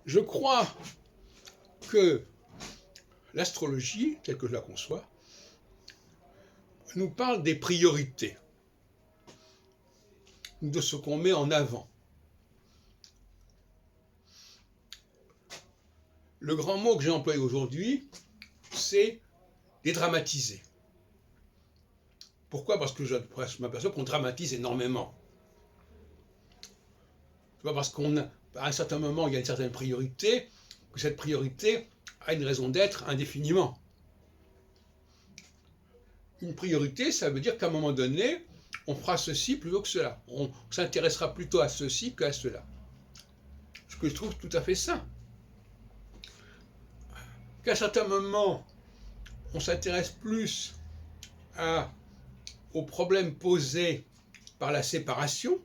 Je crois que l'astrologie, telle que je la conçois, nous parle des priorités, de ce qu'on met en avant. Le grand mot que j'ai employé aujourd'hui, c'est dédramatiser. Pourquoi? Parce que je m'aperçois qu'on dramatise énormément. C'est pas parce qu'à un certain moment, il y a une certaine priorité, que cette priorité a une raison d'être indéfiniment. Une priorité, ça veut dire qu'à un moment donné, on fera ceci plutôt que cela. On s'intéressera plutôt à ceci qu'à cela. Ce que je trouve tout à fait sain. Qu'à certains moments, on s'intéresse plus aux problèmes posés par la séparation,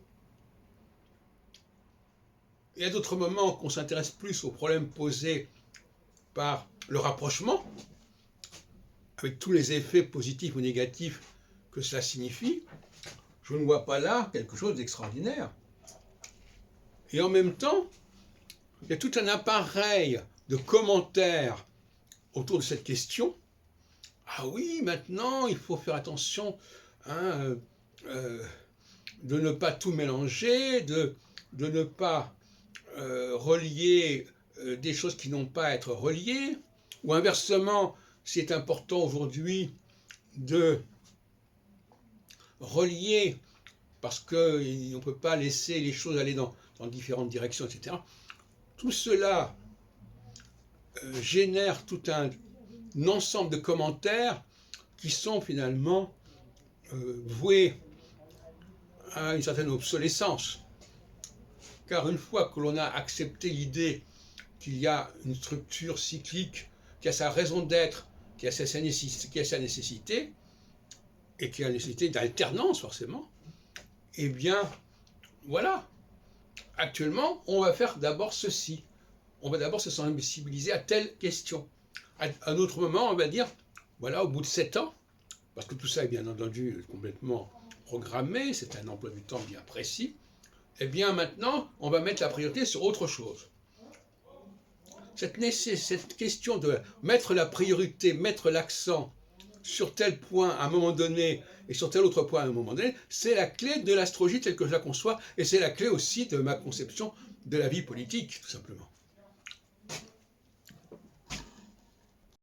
et à d'autres moments qu'on s'intéresse plus aux problèmes posés par le rapprochement, avec tous les effets positifs ou négatifs que cela signifie, je ne vois pas là quelque chose d'extraordinaire. Et en même temps, il y a tout un appareil de commentaires autour de cette question. Ah oui, maintenant, il faut faire attention de ne pas tout mélanger, de ne pas relier des choses qui n'ont pas à être reliées, ou inversement, c'est important aujourd'hui de relier parce qu'on ne peut pas laisser les choses aller dans différentes directions, etc. Tout cela génère tout un ensemble de commentaires qui sont finalement voués à une certaine obsolescence. Car une fois que l'on a accepté l'idée qu'il y a une structure cyclique, qui a sa raison d'être, qui a sa nécessité, et qui a la nécessité d'alternance forcément, eh bien, voilà. Actuellement, on va faire d'abord ceci. On va d'abord se sensibiliser à telle question. À un autre moment, on va dire, voilà, au bout de 7 ans, parce que tout ça est bien entendu complètement programmé, c'est un emploi du temps bien précis, eh bien maintenant, on va mettre la priorité sur autre chose. Cette question de mettre la priorité, mettre l'accent sur tel point à un moment donné et sur tel autre point à un moment donné, c'est la clé de l'astrologie telle que je la conçois et c'est la clé aussi de ma conception de la vie politique, tout simplement.